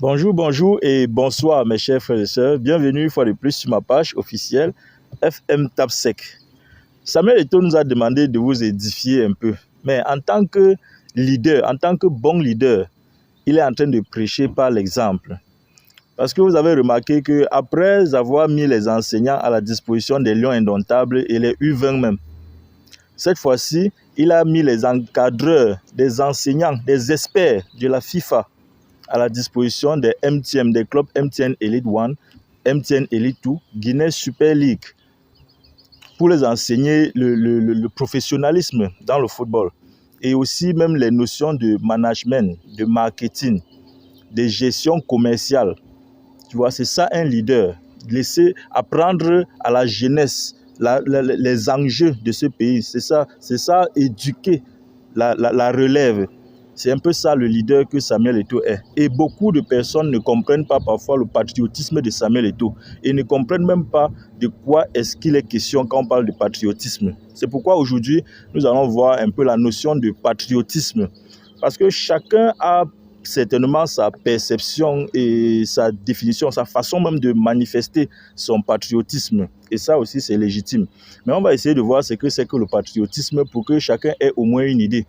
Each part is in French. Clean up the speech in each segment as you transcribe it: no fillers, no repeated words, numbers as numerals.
Bonjour, bonjour et bonsoir mes chers frères et sœurs. Bienvenue une fois de plus sur ma page officielle FM Tapsec. Samuel Eto'o nous a demandé de vous édifier un peu. Mais en tant que leader, en tant que bon leader, il est en train de prêcher par l'exemple. Parce que vous avez remarqué qu'après avoir mis les enseignants à la disposition des lions indomptables et les U20 même, cette fois-ci, il a mis les encadreurs, des enseignants, des experts de la FIFA à la disposition des MTN, des clubs MTN Elite 1, MTN Elite 2, Guinée Super League, pour les enseigner le professionnalisme dans le football et aussi même les notions de management, de marketing, de gestion commerciale. Tu vois, c'est ça un leader, laisser apprendre à la jeunesse les enjeux de ce pays. C'est ça, éduquer la relève. C'est un peu ça le leader que Samuel Eto'o est. Et beaucoup de personnes ne comprennent pas parfois le patriotisme de Samuel Eto'o et ne comprennent même pas de quoi est-ce qu'il est question quand on parle de patriotisme. C'est pourquoi aujourd'hui, nous allons voir un peu la notion de patriotisme. Parce que chacun a certainement sa perception et sa définition, sa façon même de manifester son patriotisme. Et ça aussi, c'est légitime. Mais on va essayer de voir ce que c'est que le patriotisme pour que chacun ait au moins une idée.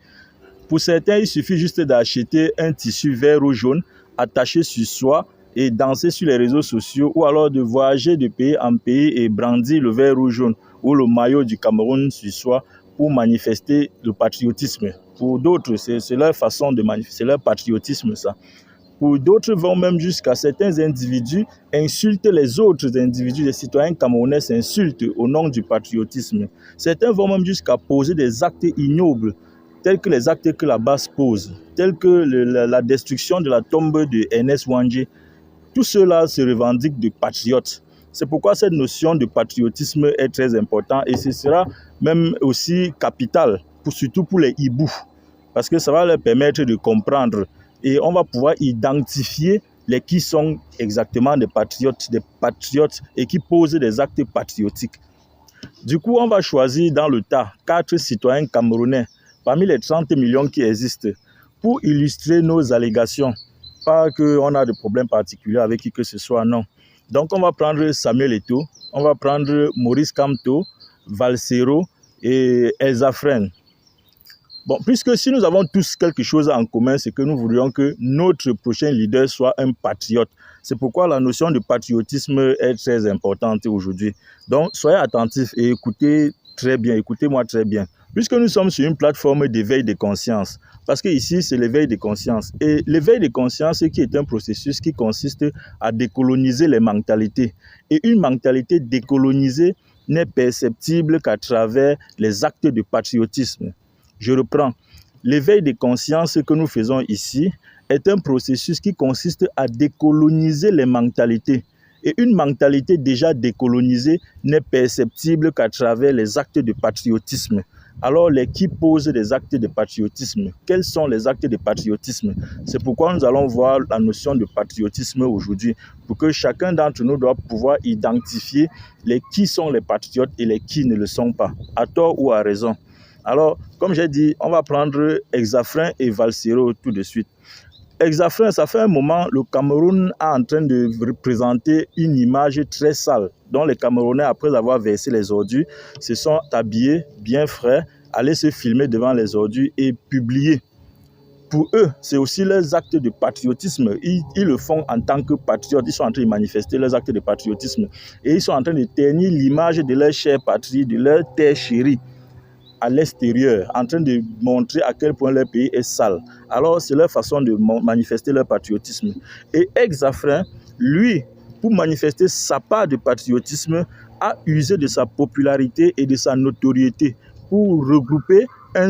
Pour certains, il suffit juste d'acheter un tissu vert ou jaune, attaché sur soi et danser sur les réseaux sociaux, ou alors de voyager de pays en pays et brandir le vert ou jaune ou le maillot du Cameroun sur soi pour manifester le patriotisme. Pour d'autres, c'est leur façon de manifester, c'est leur patriotisme, ça. Pour d'autres, vont même jusqu'à certains individus insultent les autres individus, les citoyens camerounais s'insultent au nom du patriotisme. Certains vont même jusqu'à poser des actes ignobles, tels que les actes que la base pose, tels que la destruction de la tombe de Ernest Ouandjé. Tout cela se revendique de patriotes. C'est pourquoi cette notion de patriotisme est très importante et ce sera même aussi capital, surtout pour les hiboux, parce que ça va leur permettre de comprendre et on va pouvoir identifier les qui sont exactement des patriotes et qui posent des actes patriotiques. Du coup, on va choisir dans le tas 4 citoyens camerounais parmi les 30 millions qui existent pour illustrer nos allégations. Pas qu'on a de problème particulier avec qui que ce soit, non. Donc, on va prendre Samuel Eto'o, on va prendre Maurice Kamto, Valsero et Elsa Fren. Bon, puisque si nous avons tous quelque chose en commun, c'est que nous voudrions que notre prochain leader soit un patriote. C'est pourquoi la notion de patriotisme est très importante aujourd'hui. Donc, soyez attentifs et écoutez très bien, écoutez-moi très bien. Puisque nous sommes sur une plateforme d'éveil de conscience, parce que ici, c'est l'éveil de conscience. Et l'éveil de conscience qui est un processus qui consiste à décoloniser les mentalités. Et une mentalité décolonisée n'est perceptible qu'à travers les actes de patriotisme. Je reprends. L'éveil de conscience que nous faisons ici est un processus qui consiste à décoloniser les mentalités. Et une mentalité déjà décolonisée n'est perceptible qu'à travers les actes de patriotisme. Alors, qui posent des actes de patriotisme? Quels sont les actes de patriotisme? C'est pourquoi nous allons voir la notion de patriotisme aujourd'hui, pour que chacun d'entre nous doit pouvoir identifier qui sont les patriotes et les qui ne le sont pas, à tort ou à raison. Alors, comme j'ai dit, on va prendre Elsa Fren et Valsero tout de suite. Elsa Fren, ça fait un moment, le Cameroun est en train de représenter une image très sale, dont les Camerounais, après avoir versé les ordures, se sont habillés bien frais, allaient se filmer devant les ordures et publier. Pour eux, c'est aussi leurs actes de patriotisme. Ils le font en tant que patriotes. Ils sont en train de manifester leurs actes de patriotisme. Et ils sont en train de ternir l'image de leur chère patrie, de leur terre chérie, à l'extérieur, en train de montrer à quel point leur pays est sale. Alors, c'est leur façon de manifester leur patriotisme. Et Elsa Fren, lui, pour manifester sa part de patriotisme, a usé de sa popularité et de sa notoriété pour regrouper un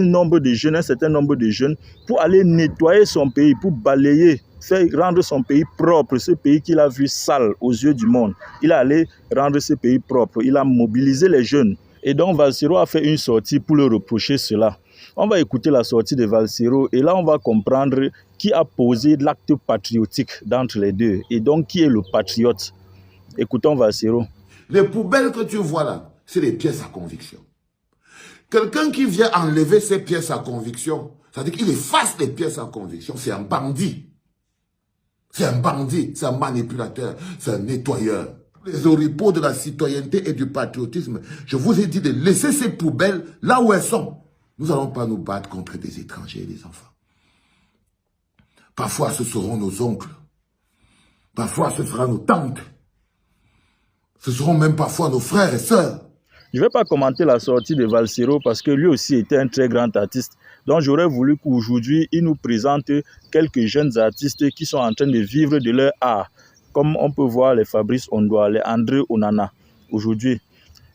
certain nombre de jeunes, pour aller nettoyer son pays, pour balayer, rendre son pays propre, ce pays qu'il a vu sale aux yeux du monde. Il est allé rendre ce pays propre. Il a mobilisé les jeunes. Et donc, Valsero a fait une sortie pour le reprocher cela. On va écouter la sortie de Valsero et là, on va comprendre qui a posé l'acte patriotique d'entre les deux. Et donc, qui est le patriote? Écoutons Valsero. Les poubelles que tu vois là, c'est des pièces à conviction. Quelqu'un qui vient enlever ces pièces à conviction, c'est-à-dire qu'il efface les pièces à conviction, c'est un bandit. C'est un bandit, c'est un manipulateur, c'est un nettoyeur. Les oripeaux de la citoyenneté et du patriotisme, je vous ai dit de laisser ces poubelles là où elles sont. Nous n'allons pas nous battre contre des étrangers et des enfants. Parfois, ce seront nos oncles. Parfois, ce sera nos tantes. Ce seront même parfois nos frères et sœurs. Je ne vais pas commenter la sortie de Valsero parce que lui aussi était un très grand artiste. Donc j'aurais voulu qu'aujourd'hui, il nous présente quelques jeunes artistes qui sont en train de vivre de leur art. Comme on peut voir les Fabrice Ondoa, les André Onana aujourd'hui.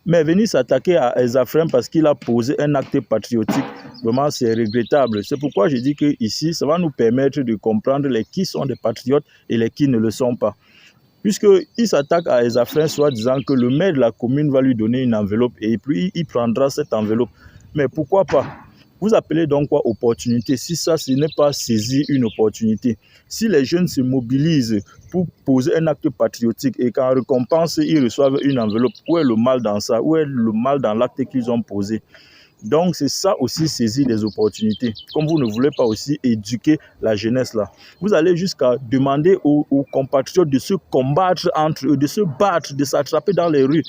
Mais venir s'attaquer à Ezafrem parce qu'il a posé un acte patriotique, vraiment c'est regrettable. C'est pourquoi je dis que ici, ça va nous permettre de comprendre les qui sont des patriotes et les qui ne le sont pas. Puisqu'il s'attaque à Ezafrem, soit disant que le maire de la commune va lui donner une enveloppe et puis il prendra cette enveloppe. Mais pourquoi pas? Vous appelez donc quoi opportunité? Si ça, ce n'est pas saisir une opportunité. Si les jeunes se mobilisent pour poser un acte patriotique et qu'en récompense, ils reçoivent une enveloppe, où est le mal dans ça? Où est le mal dans l'acte qu'ils ont posé? Donc, c'est ça aussi saisir les opportunités. Comme vous ne voulez pas aussi éduquer la jeunesse là. Vous allez jusqu'à demander aux compatriotes de se combattre entre eux, de se battre, de s'attraper dans les rues,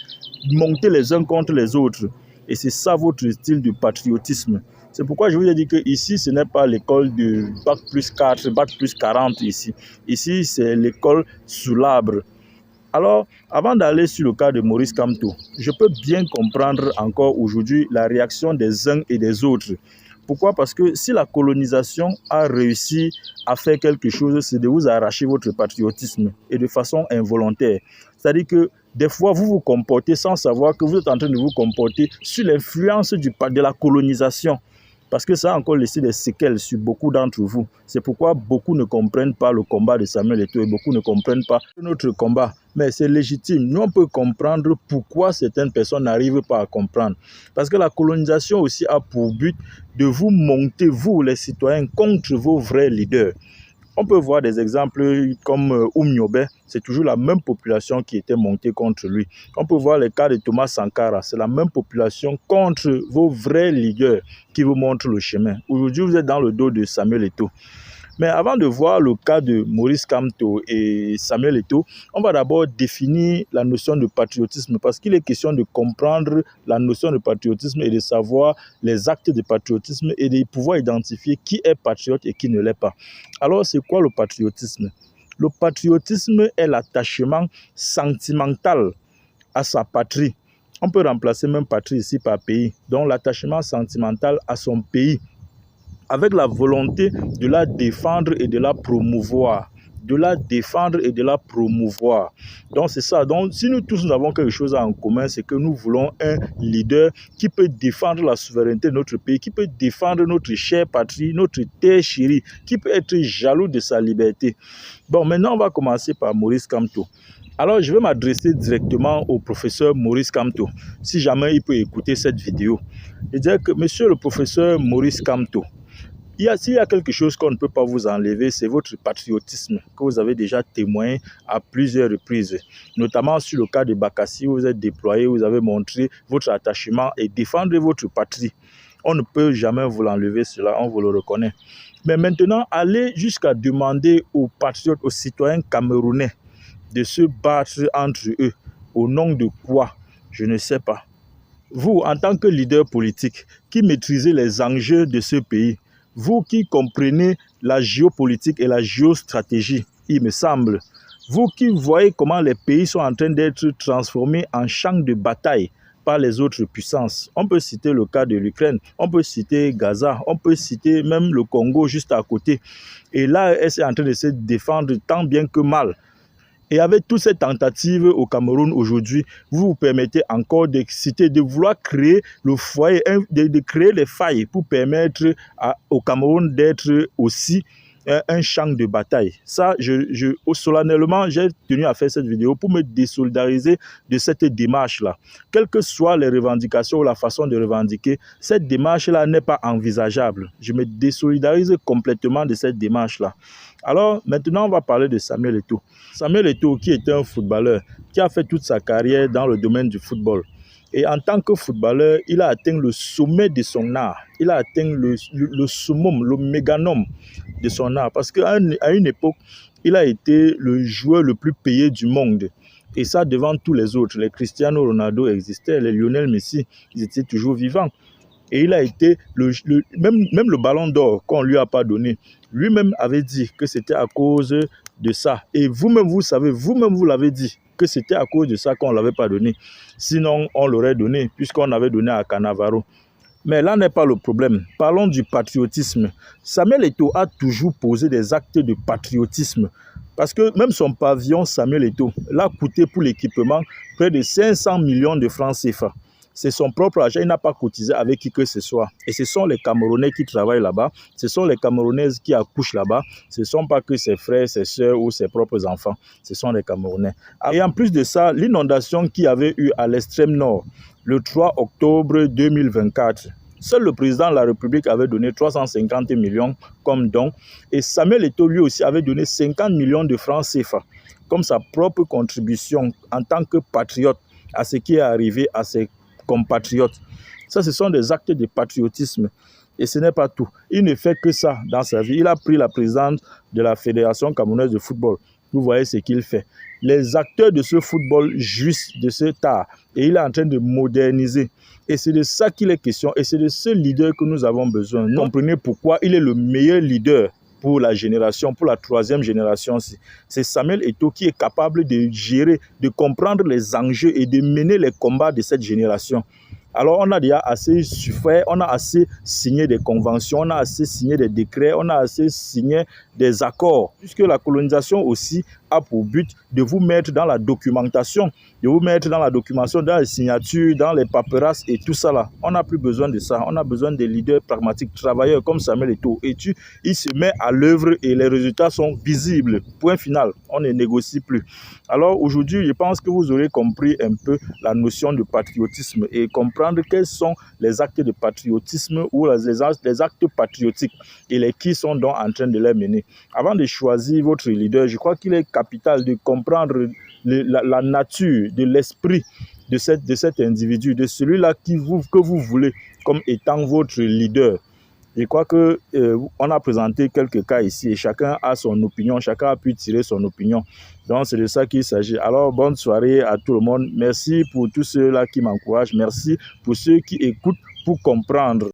de monter les uns contre les autres. Et c'est ça votre style de patriotisme. C'est pourquoi je vous ai dit que ici, ce n'est pas l'école de Bac plus 4, Bac plus 40 ici. Ici, c'est l'école sous l'arbre. Alors, avant d'aller sur le cas de Maurice Kamto, je peux bien comprendre encore aujourd'hui la réaction des uns et des autres. Pourquoi? Parce que si la colonisation a réussi à faire quelque chose, c'est de vous arracher votre patriotisme et de façon involontaire. C'est-à-dire que des fois, vous vous comportez sans savoir que vous êtes en train de vous comporter sous l'influence de la colonisation. Parce que ça a encore laissé des séquelles sur beaucoup d'entre vous. C'est pourquoi beaucoup ne comprennent pas le combat de Samuel Eto'o et beaucoup ne comprennent pas notre combat. Mais c'est légitime. Nous, on peut comprendre pourquoi certaines personnes n'arrivent pas à comprendre. Parce que la colonisation aussi a pour but de vous monter, vous les citoyens, contre vos vrais leaders. On peut voir des exemples comme Oumniobe, c'est toujours la même population qui était montée contre lui. On peut voir le cas de Thomas Sankara, c'est la même population contre vos vrais leaders qui vous montrent le chemin. Aujourd'hui, vous êtes dans le dos de Samuel Eto'o. Mais avant de voir le cas de Maurice Kamto et Samuel Eto'o, on va d'abord définir la notion de patriotisme parce qu'il est question de comprendre la notion de patriotisme et de savoir les actes de patriotisme et de pouvoir identifier qui est patriote et qui ne l'est pas. Alors, c'est quoi le patriotisme? Le patriotisme est l'attachement sentimental à sa patrie. On peut remplacer même patrie ici par pays. Donc, l'attachement sentimental à son pays, avec la volonté de la défendre et de la promouvoir. De la défendre et de la promouvoir. Donc c'est ça. Donc si nous tous avons quelque chose en commun, c'est que nous voulons un leader qui peut défendre la souveraineté de notre pays, qui peut défendre notre chère patrie, notre terre chérie, qui peut être jaloux de sa liberté. Bon, maintenant on va commencer par Maurice Kamto. Alors je vais m'adresser directement au professeur Maurice Kamto, si jamais il peut écouter cette vidéo. Je dirais que monsieur le professeur Maurice Kamto, s'il y a quelque chose qu'on ne peut pas vous enlever, c'est votre patriotisme que vous avez déjà témoigné à plusieurs reprises. Notamment sur le cas de Bakassi, où vous êtes déployé, vous avez montré votre attachement et défendre votre patrie. On ne peut jamais vous l'enlever, cela, on vous le reconnaît. Mais maintenant, allez jusqu'à demander aux patriotes, aux citoyens camerounais de se battre entre eux. Au nom de quoi? Je ne sais pas. Vous, en tant que leader politique, qui maîtrisez les enjeux de ce pays, vous qui comprenez la géopolitique et la géostratégie, il me semble, vous qui voyez comment les pays sont en train d'être transformés en champ de bataille par les autres puissances. On peut citer le cas de l'Ukraine, on peut citer Gaza, on peut citer même le Congo juste à côté. Et là, elle est en train de se défendre tant bien que mal. Et avec toutes ces tentatives au Cameroun aujourd'hui, vous vous permettez encore de citer, de vouloir créer le foyer, de créer les failles pour permettre au Cameroun d'être aussi un champ de bataille. Ça, solennellement, j'ai tenu à faire cette vidéo pour me désolidariser de cette démarche-là. Quelles que soient les revendications ou la façon de revendiquer, cette démarche-là n'est pas envisageable. Je me désolidarise complètement de cette démarche-là. Alors, maintenant, on va parler de Samuel Eto'o. Samuel Eto'o, qui était un footballeur, qui a fait toute sa carrière dans le domaine du football. Et en tant que footballeur, il a atteint le sommet de son art. Il a atteint le summum, le méganome de son art. Parce qu'à une époque, il a été le joueur le plus payé du monde. Et ça devant tous les autres. Les Cristiano Ronaldo existaient, les Lionel Messi, ils étaient toujours vivants. Et il a été, même le ballon d'or qu'on ne lui a pas donné, lui-même avait dit que c'était à cause de ça. Et vous-même, vous savez, vous-même, vous l'avez dit, que c'était à cause de ça qu'on ne l'avait pas donné. Sinon, on l'aurait donné, puisqu'on avait donné à Cannavaro. Mais là n'est pas le problème. Parlons du patriotisme. Samuel Eto'o a toujours posé des actes de patriotisme. Parce que même son pavillon Samuel Eto'o l'a coûté pour l'équipement près de 500 millions de francs CFA. C'est son propre argent, il n'a pas cotisé avec qui que ce soit. Et ce sont les Camerounais qui travaillent là-bas, ce sont les Camerounaises qui accouchent là-bas, ce ne sont pas que ses frères, ses soeurs ou ses propres enfants, ce sont les Camerounais. Et en plus de ça, l'inondation qu'il y avait eu à l'extrême nord, le 3 octobre 2024, seul le président de la République avait donné 350 millions comme don et Samuel Eto'o lui aussi avait donné 50 millions de francs CFA comme sa propre contribution en tant que patriote à ce qui est arrivé à ses compatriotes. Ça, ce sont des actes de patriotisme. Et ce n'est pas tout. Il ne fait que ça dans sa vie. Il a pris la présidence de la Fédération camerounaise de football. Vous voyez ce qu'il fait. Les acteurs de ce football jouissent de cet art. Et il est en train de moderniser. Et c'est de ça qu'il est question. Et c'est de ce leader que nous avons besoin. Vous comprenez pourquoi il est le meilleur leader pour la génération, pour la troisième génération. C'est Samuel Eto'o qui est capable de gérer, de comprendre les enjeux et de mener les combats de cette génération. Alors on a déjà assez souffert, on a assez signé des conventions, on a assez signé des décrets, on a assez signé des accords. Puisque la colonisation aussi a pour but de vous mettre dans la documentation, dans les signatures, dans les paperasses et tout ça là. On n'a plus besoin de ça. On a besoin des leaders pragmatiques, travailleurs comme Samuel Eto'o. Et il se met à l'œuvre et les résultats sont visibles. Point final. On ne négocie plus. Alors aujourd'hui, je pense que vous aurez compris un peu la notion de patriotisme et comprendre quels sont les actes de patriotisme ou les actes patriotiques et qui sont donc en train de les mener. Avant de choisir votre leader, je crois qu'il est capital de comprendre la nature de l'esprit de cet individu, de celui-là que vous voulez comme étant votre leader. Je crois qu'on a présenté quelques cas ici et chacun a son opinion, chacun a pu tirer son opinion. Donc c'est de ça qu'il s'agit. Alors bonne soirée à tout le monde. Merci pour tous ceux-là qui m'encouragent. Merci pour ceux qui écoutent pour comprendre.